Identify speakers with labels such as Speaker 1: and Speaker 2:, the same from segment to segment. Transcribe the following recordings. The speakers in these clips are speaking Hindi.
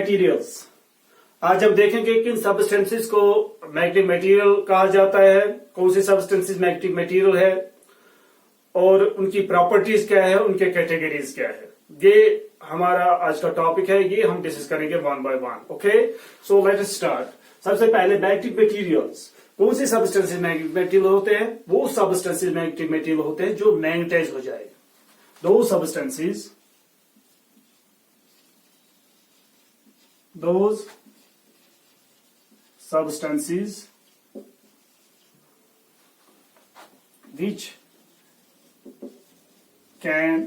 Speaker 1: मटेरियल्स। आज हम देखेंगे किन सब्सटेंसेस को मैग्नेटिक मटेरियल कहा जाता है, कौन से सब्सटेंसेस मैग्नेटिक मटेरियल है और उनकी प्रॉपर्टीज क्या है, उनके कैटेगरीज क्या है। ये हमारा आज का टॉपिक है, ये हम डिस्कस करेंगे one by one. Okay, so let us start. सबसे पहले मैग्नेटिक मटेरियल्स। कौन से सब्सटेंसेस मैग्नेटिक मटेरियल होते हैं? वो सब्सटेंसेस मैग्नेटिक मटेरियल होते हैं जो मैग्नेटाइज हो जाए। दो substances, those substances which can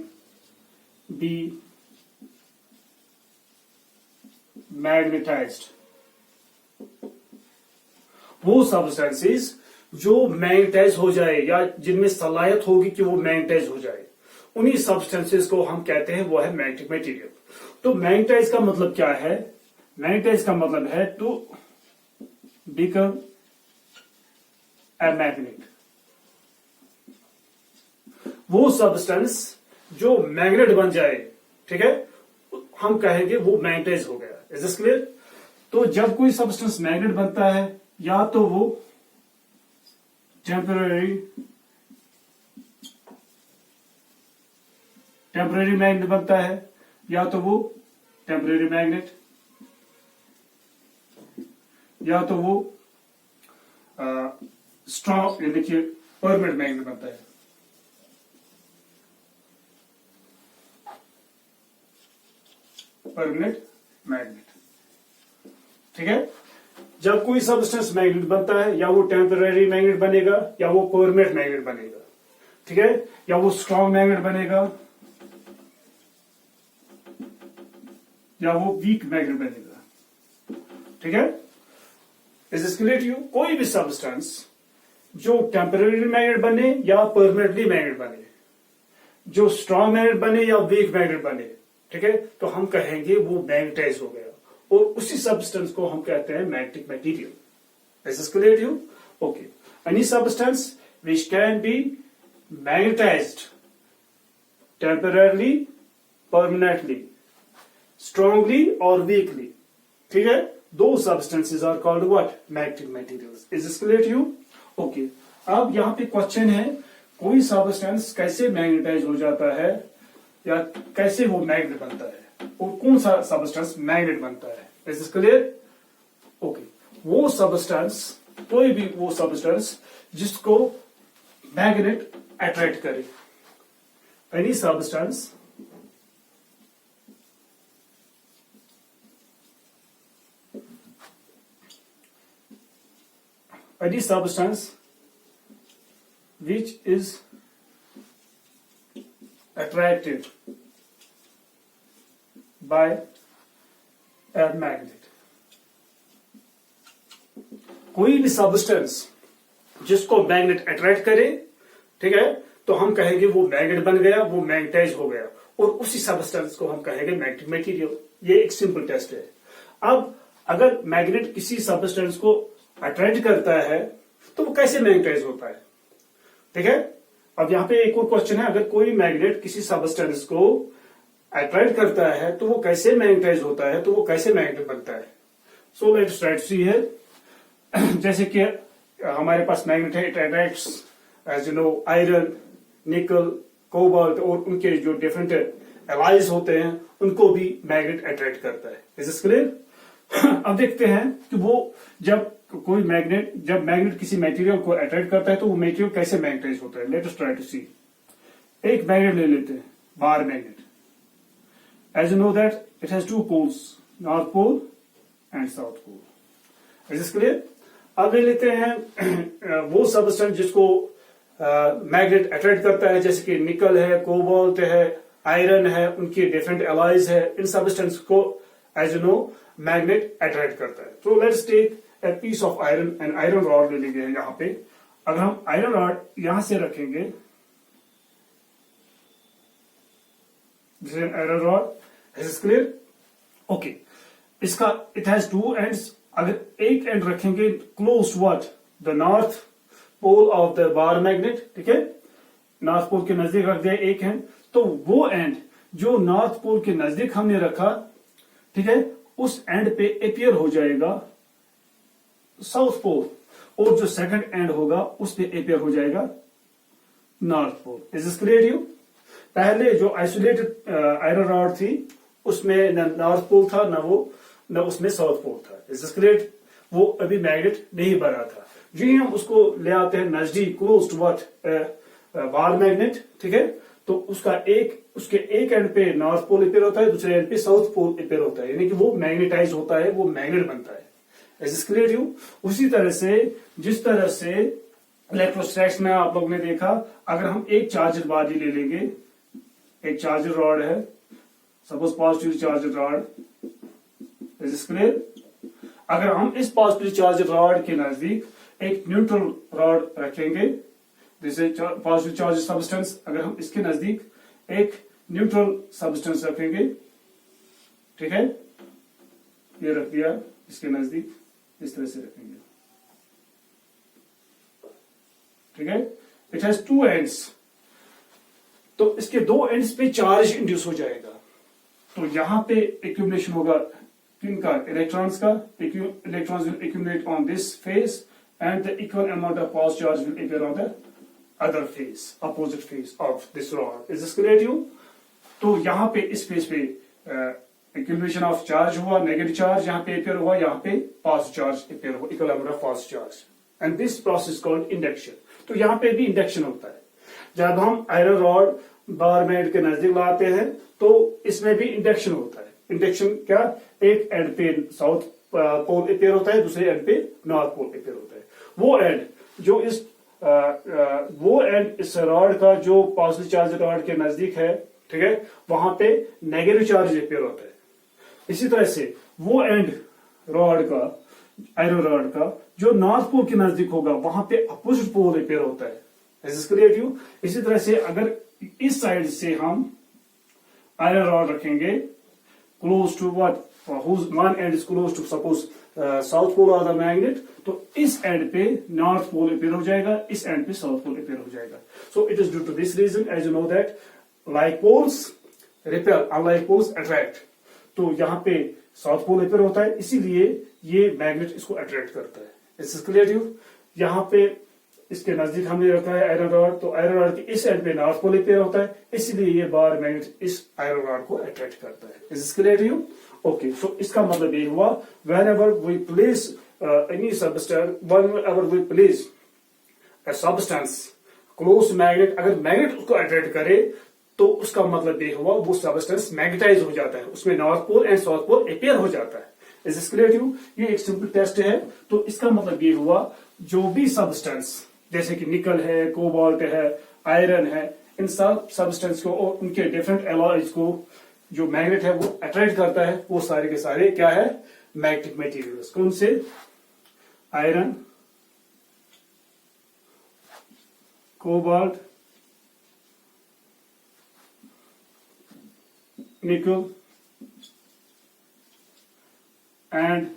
Speaker 1: be magnetized, वो सब्सटेंसेस जो मैग्नेटाइज हो जाए या जिनमें सलाहियत होगी कि वो मैग्नेटाइज हो जाए, उन्हीं सब्सटेंसेस को हम कहते हैं वो है मैग्नेटिक मटेरियल। तो मैग्नेटाइज का मतलब क्या है? मैग्नेटाइज का मतलब है टू बिकम ए मैग्नेट। वो सब्सटेंस जो मैग्नेट बन जाए, ठीक है, हम कहेंगे वो मैग्नेटाइज हो गया। Is this clear? तो जब कोई सब्सटेंस मैग्नेट बनता है, या तो वो टेम्पररी मैग्नेट बनता है, या तो वो टेम्पररी मैग्नेट, या तो वो स्ट्रॉन्ग यानी कि परमानेंट मैग्नेट बनता है। परमानेंट मैग्नेट, ठीक है। जब कोई सब्सटेंस मैग्नेट बनता है, या वो टेम्पररी मैग्नेट बनेगा या वो परमानेंट मैग्नेट बनेगा, ठीक है, या वो स्ट्रॉन्ग मैग्नेट बनेगा या वो वीक मैग्नेट बनेगा, ठीक है। Is this clear to you? कोई भी सब्सटेंस जो टेम्पररी मैग्नेट बने या परमानेंटली मैग्नेट बने, जो स्ट्रॉन्ग मैग्नेट बने या वीक मैग्नेट बने, ठीक है, तो हम कहेंगे वो मैग्नेटाइज हो गया, और उसी सब्सटेंस को हम कहते हैं magnetic material. Is this clear to you? Okay. Any substance which can be magnetized temporarily, permanently, strongly or weakly, ठीक है, those substances are called what? Magnetic materials. Is this clear to you? Okay. अब यहाँ पे क्वेश्चन है, कोई सब्सटेंस कैसे मैग्नेटाइज हो जाता है या कैसे वो मैग्नेट बनता है, और कौन सा सब्सटेंस मैग्नेट बनता है। Is this clear? Okay. वो सब्सटेंस, कोई भी वो सब्सटेंस जिसको मैग्नेट अट्रैक्ट करे, any substance any substance which is attracted by a magnet। कोई भी सब्सटेंस जिसको मैग्नेट अट्रैक्ट करे, ठीक है, तो हम कहेंगे वो मैग्नेट बन गया, वो मैग्नेटाइज हो गया, और उसी सब्सटेंस को हम कहेंगे मैग्नेटिक मटेरियल। ये एक सिंपल टेस्ट है। अब अगर मैग्नेट किसी सब्सटेंस को अट्रैक्ट करता है तो वो कैसे मैग्नेटाइज होता है, ठीक है। अब यहां पे एक और क्वेश्चन है, अगर कोई मैग्नेट किसी सब्सटेंस को अट्रैक्ट करता है तो वो कैसे मैग्नेटाइज होता है, तो वो कैसे मैग्नेट बनता है। So let's try to see here. जैसे कि हमारे पास मैग्नेट है, it attracts as you know iron, nickel, cobalt, और उनके जो डिफरेंट एलाइज होते हैं उनको भी मैग्नेट अट्रैक्ट करता है। Is this clear? अब देखते हैं कि वो जब मैग्नेट किसी मटेरियल को अट्रैक्ट करता है तो वो मटेरियल कैसे मैग्नेटाइज होता है। Let us try to see. एक मैग्नेट ले लेते हैं, bar magnet. As you know that it has two poles, north pole and south pole. Is this clear? अब ले लेते हैं वो सब्सटेंस जिसको मैग्नेट अट्रैक्ट करता है, जैसे कि निकल है, कोबाल्ट है, आयरन है, उनकी डिफरेंट एलाइज है। इन सब्सटेंस को as you know magnet attract करता है। तो let's take a piece of iron, and iron rod ले लेंगे यहां पे। अगर हम आयरन रॉड यहां से रखेंगे, this is an iron rod. Is this clear? Okay. इसका इट हैज टू एंड्स। अगर एक एंड रखेंगे close to what? The north pole of the bar magnet, ठीक है, नॉर्थ पोल के नजदीक रख दिया एक एंड, तो वो एंड जो नॉर्थ पोल के नजदीक हमने रखा, ठीक है, उस एंड पे अपियर हो जाएगा साउथ पोल, और जो सेकंड एंड होगा उस पे अपियर हो जाएगा north pole. Is this clear you? पहले जो आइसोलेटेड आयरन रॉड थी उसमें न नॉर्थ पोल था न उसमें साउथ पोल था। Is this clear? वो अभी मैग्नेट नहीं बना था। जो ही हम उसको ले आते हैं नजदीक, close to what bar magnet, ठीक है, तो उसके एक एंड पे नॉर्थ पोल अपेयर होता है, दूसरे एंड पे साउथ पोल अपेयर होता है, यानी कि वो मैग्नेटाइज होता है, वो मैग्नेट बनता है। Is this clear you? उसी तरह से जिस तरह से इलेक्ट्रोस्टैटिक्स में आप लोगों ने देखा, अगर हम एक चार्जर बॉडी ले लेंगे, एक चार्जर रॉड है, suppose positive charger rod, is this clear? अगर हम इस पॉजिटिव चार्जर रॉड के नजदीक एक न्यूट्रल रॉड रखेंगे, जैसे पॉजिटिव चार्ज सब्सटेंस, अगर हम इसके नजदीक एक न्यूट्रल सब्सटेंस रखेंगे, ठीक है, ये रख दिया इसके नजदीक, इस तरह से रखेंगे, ठीक है, इट हैज टू एंड्स, तो इसके दो एंड्स पे चार्ज इंड्यूस हो जाएगा, तो यहां पे एक्यूमुलेशन होगा किनका? इलेक्ट्रॉन्स का। Electrons will accumulate on this face and the equal amount of positive charge will appear on the other face, opposite face of this rod. Is this clear to you? तो यहाँ पे इस फेस पे accumulation of charge हुआ, negative charge यहाँ पे appear हुआ, यहाँ पे positive charge appear हुआ, equal amount of positive charge, and this process called induction. तो यहाँ पे भी induction होता है। जब हम आयरन रॉड बार मैग्नेट के नजदीक लाते हैं तो इसमें भी इंडक्शन होता है। इंडक्शन क्या? एक एंड पे साउथ पोल अपेयर होता है, दूसरे एंड पे नॉर्थ पोल अपेयर होता है। वो एंड इस रॉड का जो पॉजिटिव चार्ज रॉड के नजदीक है, ठीक है, वहां पे नेगेटिव चार्ज अपेयर होता है। इसी तरह से वो एंड रॉड का, आयरन रॉड का, जो नॉर्थ पोल के नजदीक होगा वहां पे अपोजिट पोल अपेयर होता है। इसी तरह से अगर इस साइड से हम आयरन रॉड रखेंगे close to what, whose one end is close to suppose south pole of the magnet, तो इस एंड पे नॉर्थ पोल अपेयर हो जाएगा, इस एंड पे साउथ पोल अपेयर हो जाएगा। So it is due to this reason, as you know that like poles repel, unlike poles attract, तो यहाँ पे साउथ पोल अपेयर होता है, इसीलिए ये मैग्नेट इसको अट्रैक्ट करता है। इस क्लियर यू? यहाँ पे इसके नजदीक हमने रखा है आयरन रॉड, तो आयरन रॉड के इस एंड पे नॉर्थ पोल अपेयर होता है, इसलिए ये बार मैग्नेट इस आयरन रॉड को अट्रैक्ट करता है। Is clear you? ओके, सो इसका मतलब ये हुआ, whenever we place any substance, whenever we place a substance close to magnet, अगर मैग्नेट उसको अट्रैक्ट करे तो उसका मतलब ये हुआ वो सब्सटेंस मैग्नेटाइज हो जाता है, उसमें north pole and south pole appear हो जाता है। Is this clear to? ये एक सिंपल टेस्ट है। तो इसका मतलब ये हुआ जो भी सब्सटेंस जैसे कि निकल है, कोबाल्ट है, आयरन है, इन सब सब्सटेंस को और उनके डिफरेंट एलॉयज को जो मैग्नेट है वो अट्रैक्ट करता है, वो सारे के सारे क्या है? Magnetic materials. कौन से? Iron, cobalt, nickel and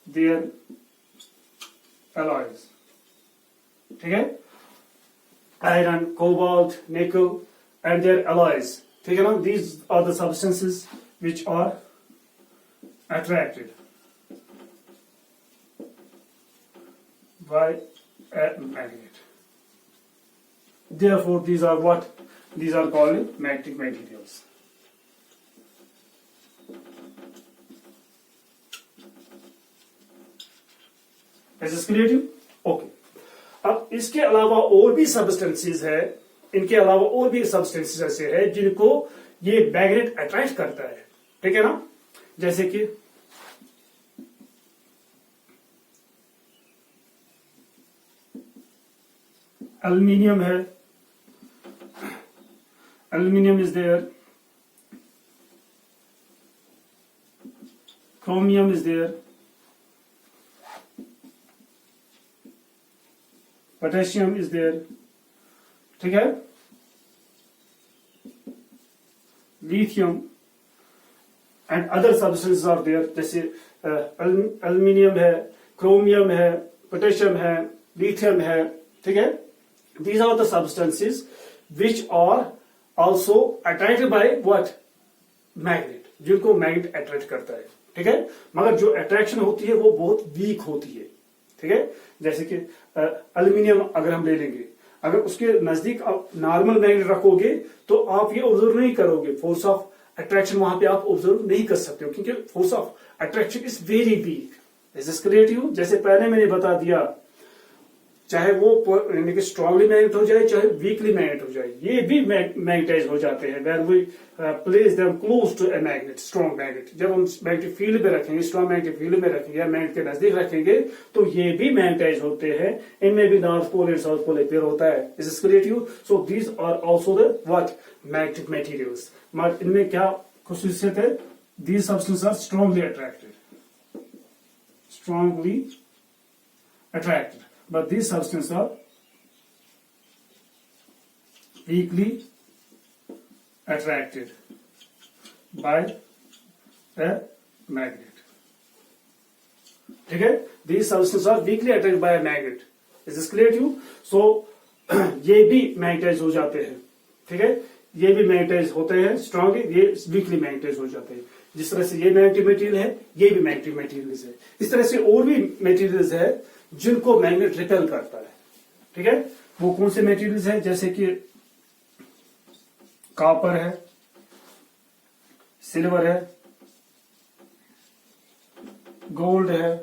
Speaker 1: their alloys, ठीक है, iron, cobalt, nickel and their alloys, ठीक है ना? These are the substances which are attracted by a magnet. Therefore, these are what? These are called magnetic materials. Is this clear to you? Okay. अब इसके अलावा और भी सब्सटेंसेस है, इनके अलावा और भी सब्सटेंसेस ऐसे है जिनको ये मैग्नेट अट्रैक्ट करता है, ठीक है ना? जैसे कि एल्यूमिनियम है, aluminium is there, chromium is there, potassium is there, ठीक है, lithium and other substances are there, जैसे एल्यूमिनियम है, क्रोमियम है, पोटेशियम है, लिथियम है, ठीक है। These are the substances which are also attracted by what? Magnet. जिनको मैग्नेट अट्रैक्ट करता है, ठीक है। मगर जो अट्रैक्शन होती है वो बहुत वीक होती है, ठीक है। जैसे कि एल्यूमिनियम अगर हम ले लेंगे, अगर उसके नजदीक आप नॉर्मल मैग्नेट रखोगे तो आप ये ऑब्जर्व नहीं करोगे, फोर्स ऑफ अट्रैक्शन वहां पे आप ऑब्जर्व नहीं कर सकते हो, क्योंकि force of attraction is very weak. Is this clear to you? जैसे पहले मैंने बता दिया, चाहे वो यानी कि स्ट्रांगली मैग्नेट हो जाए चाहे वीकली मैग्नेट हो जाए, ये भी मैग्नेटाइज हो जाते हैं when we place them close to a magnet, strong magnet. जब हम मैग्नेटिक फील्ड में रखेंगे, स्ट्रांग मैग्नेटिक फील्ड में रखेंगे या मैग्नेट के नजदीक रखेंगे तो ये भी मैग्नेटाइज होते हैं। इनमें भी north pole and south pole appear होता है। Is this clear to you? So these are also the what magnetic materials. मगर इनमें क्या खासियत है? These substances are strongly attracted, strongly attracted, but these substances are weakly attracted by a magnet, ठीक है। these substances are weakly attracted by a magnet. Is this clear to you? So ये भी मैग्नेटाइज हो जाते हैं, ठीक है। ये भी मैग्नेटाइज होते हैं स्ट्रांगली, ये वीकली मैग्नेटाइज हो जाते हैं। जिस तरह से ये मैग्नेटिक मटेरियल है, ये भी मैग्नेटिक मटेरियल्स है। इस तरह से और भी मटेरियल्स है जिनको मैग्नेट रिपेल करता है, ठीक है। वो कौन से मटेरियल्स है? जैसे कि कॉपर है, सिल्वर है, गोल्ड है,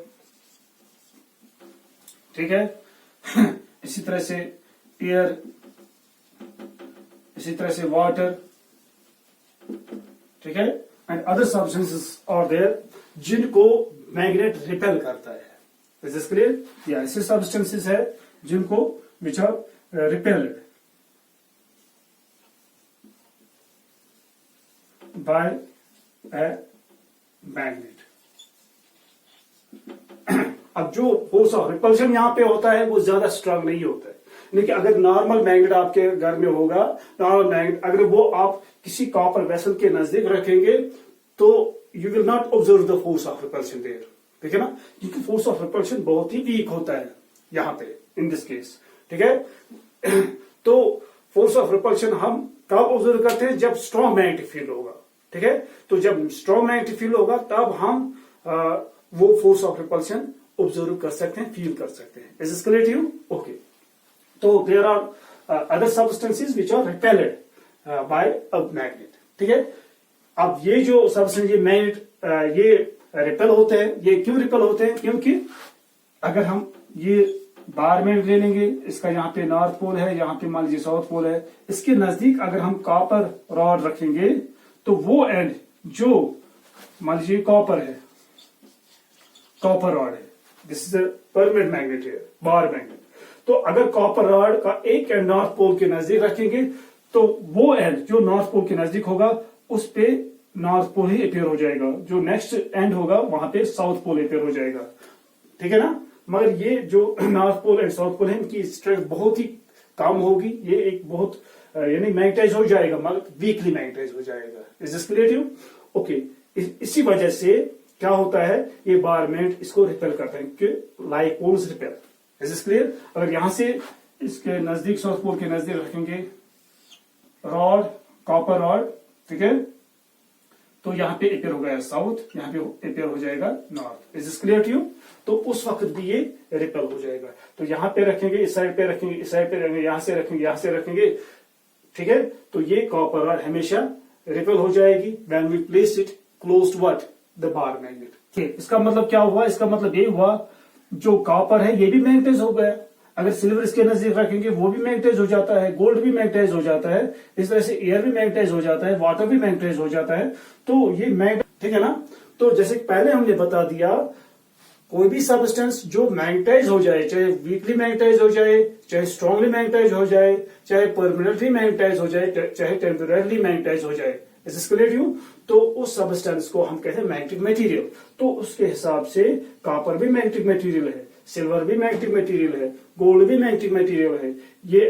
Speaker 1: ठीक है। इसी तरह से एयर, इसी तरह से वाटर, ठीक है। And other substances are there जिनको मैग्नेट रिपेल करता है। Is this clear? या ऐसे सब्सटेंसेस है जिनको which are repelled by a magnet. अब जो फोर्स ऑफ रिपल्शन यहां पे होता है वो ज्यादा स्ट्रांग नहीं होता है। लेकिन अगर नॉर्मल मैग्नेट आपके घर में होगा, नॉर्मल मैग्नेट अगर वो आप किसी कॉपर वेसल के नजदीक रखेंगे तो you will not observe the force of repulsion there, ठीक है ना, क्योंकि फोर्स ऑफ रिपल्शन बहुत ही वीक होता है यहां पे इन दिस केस, ठीक है। तो फोर्स ऑफ रिपल्शन हम कब ऑब्जर्व करते हैं? जब स्ट्रॉन्ग मैग्नेटिक फील्ड होगा, ठीक है। तो जब स्ट्रॉन्ग मैग्नेटिक फील्ड होगा तब हम वो फोर्स ऑफ रिपल्शन ऑब्जर्व कर सकते हैं, फील कर सकते हैं। Is this clear to you? Okay. तो there are other substances which are repelled by a magnet, ठीक है। अब ये जो सब्सटेंस, ये मैग्नेट ये रिपेल होते हैं। ये क्यों रिपेल होते हैं? क्योंकि अगर हम ये बार में ले लेंगे, इसका यहाँ पे नॉर्थ पोल है, यहाँ पे मान लीजिए साउथ पोल है, इसके नजदीक अगर हम कॉपर रॉड रखेंगे तो वो एंड जो मान लीजिए कॉपर है, कॉपर रॉड है, this is a permanent magnet है, बार मैग्नेट। तो अगर कॉपर रॉड का एक एंड नॉर्थ पोल के नजदीक रखेंगे तो वो एंड जो नॉर्थ पोल के नजदीक होगा उस पे नॉर्थ पोल ही अपेयर हो जाएगा, जो नेक्स्ट एंड होगा वहां पे साउथ पोल अपेयर हो जाएगा, ठीक है ना। मगर ये जो north pole and south pole है इनकी स्ट्रेंथ बहुत ही कम होगी, ये एक बहुत यानी मैग्नेटाइज हो जाएगा मगर वीकली मैग्नेटाइज हो जाएगा। Is this clear to you? Okay. इसी वजह से क्या होता है, ये बार मैग्नेट इसको रिपेल करता है कि like poles repel. Is this clear? अगर यहां से इसके नजदीक साउथ पोल के नजदीक रखेंगे रॉड, कॉपर रॉड, ठीक है, तो यहाँ पे अपेयर हो गया साउथ, यहाँ पे अपेयर हो जाएगा north. Is this clear to you? तो उस वक्त भी ये रिपेल हो जाएगा। तो यहाँ पे रखेंगे, इस साइड पे रखेंगे, इस साइड पे रखेंगे, यहां से रखेंगे, यहां से रखेंगे, ठीक है। तो ये कॉपर रॉड हमेशा रिपेल हो जाएगी when we place it close to what the bar magnet. इसका मतलब क्या हुआ? इसका मतलब ये हुआ जो कॉपर है ये भी मैग्नेटाइज हो गया। अगर सिल्वर इसके नजदीक रखेंगे वो भी मैग्नेटाइज हो जाता है, गोल्ड भी मैग्नेटाइज हो जाता है, इस तरह से एयर भी मैग्नेटाइज हो जाता है, वाटर भी मैग्नेटाइज हो जाता है। तो ये मैग्नेट, ठीक है ना। तो जैसे पहले हमने बता दिया, कोई भी सब्सटेंस जो मैग्नेटाइज हो जाए, चाहे वीकली मैग्नेटाइज हो जाए, चाहे स्ट्रांगली मैग्नेटाइज हो जाए, चाहे परमानेंटली मैग्नेटाइज हो जाए, चाहे टेम्पररीली मैग्नेटाइज हो जाए, is this clear to you? तो उस सब्सटेंस को हम कहते हैं मैग्नेटिक मटेरियल। तो उसके हिसाब से कॉपर भी मैग्नेटिक मटेरियल है, सिल्वर भी मैग्नेटिक मटेरियल है, गोल्ड भी मैग्नेटिक मटेरियल है, ये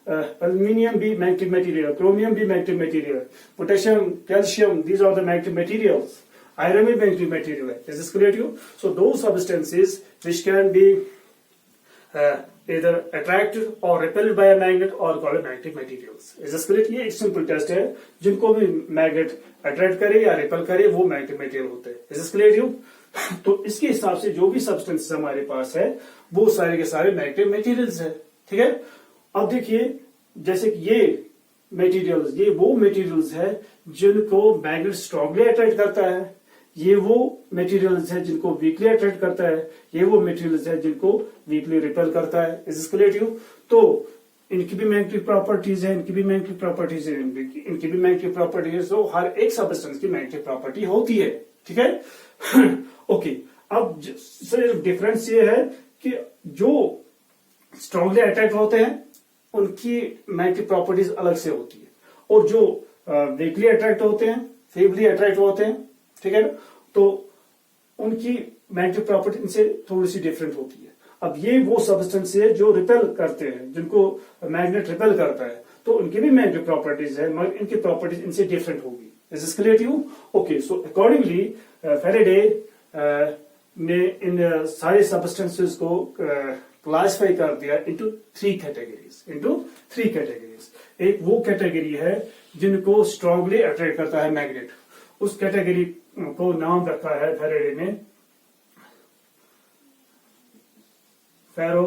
Speaker 1: एल्यूमिनियम भी मैग्नेटिक मटेरियल, क्रोमियम भी magnetic material, potassium, calcium, these are the magnetic materials, iron भी मैग्नेटिक मटेरियल है। Is this clear to you? So those substances which can be either attracted or repelled by a magnet or called magnetic materials. Is this clear? ये एक सिंपल टेस्ट है, जिनको भी मैग्नेट अट्रैक्ट करे या रिपेल करे वो मैग्नेटिक मटेरियल होते हैं. Is this clear you? तो इसके हिसाब से जो भी सब्सटेंस हमारे पास है वो सारे के सारे मैग्नेटिक मटेरियल्स है. ठीक है. अब देखिए जैसे कि ये मटेरियल्स, ये वो मटेरियल्स है जिनको मैग्नेट स्ट्रांगली अट्रैक्ट करता है, ये वो मटेरियल्स है जिनको वीकली अट्रैक्ट करता है, ये वो मटेरियल्स है जिनको वीकली रिपेल करता है. Is this clear to? तो इनकी भी मैग्नेटिक प्रॉपर्टीज है, इनकी भी मैग्नेटिक प्रॉपर्टीज है, इनकी भी मैग्नेटिक प्रॉपर्टीज. तो हर एक सब्सटेंस की मैग्नेटिक प्रॉपर्टी होती है. ठीक है. ओके. अब सिर्फ डिफरेंस ये है कि जो स्ट्रांगली अट्रैक्ट होते हैं उनकी मैग्नेटिक प्रॉपर्टीज अलग से होती है, और जो वीकली अट्रैक्ट होते हैं, फेवरली अट्रैक्ट होते हैं, ठीक है, तो उनकी मैग्नेटिक प्रॉपर्टी इनसे थोड़ी सी डिफरेंट होती है. अब ये वो सब्सटेंस है जो रिपेल करते हैं, जिनको मैग्नेट रिपेल करता है, तो उनकी भी मैग्नेटिक प्रॉपर्टीज है, मगर इनकी प्रॉपर्टीज इनसे डिफरेंट होगी. Is this clear to you? Okay. So accordingly Faraday ने इन सारे सब्सटेंसेस को क्लासिफाई कर दिया इनटू थ्री कैटेगरीज. एक वो कैटेगरी है जिनको स्ट्रांगली अट्रैक्ट करता है मैग्नेट, उस कैटेगरी को नाम रखा है फैराडे ने फेरो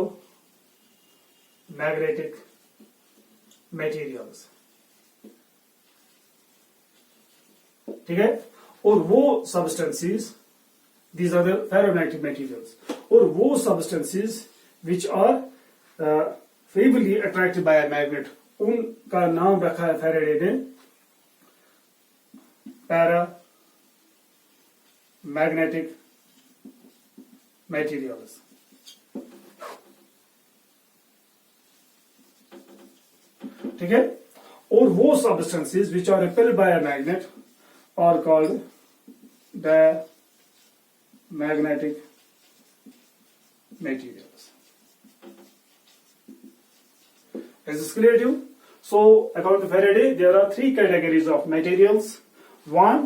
Speaker 1: मैग्नेटिक मटेरियल्स. ठीक है. और वो substances, these are the ferromagnetic materials, और वो substances which are favourably attracted by a magnet, उनका नाम रखा है फैराडे ने पैरा मैग्नेटिक मटेरियल्स. ठीक है. और वो substances which are repelled by a magnet are called the magnetic materials. Is this clear to you? So according to Faraday, there are three categories of materials. One,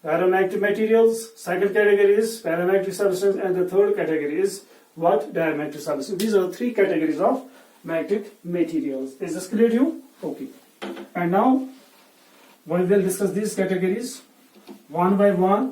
Speaker 1: ferromagnetic materials. Second category is paramagnetic substance, and the third category is what? Diamagnetic substance. These are the three categories of magnetic materials. Is this clear to you? Okay. And now we will discuss these categories one by one.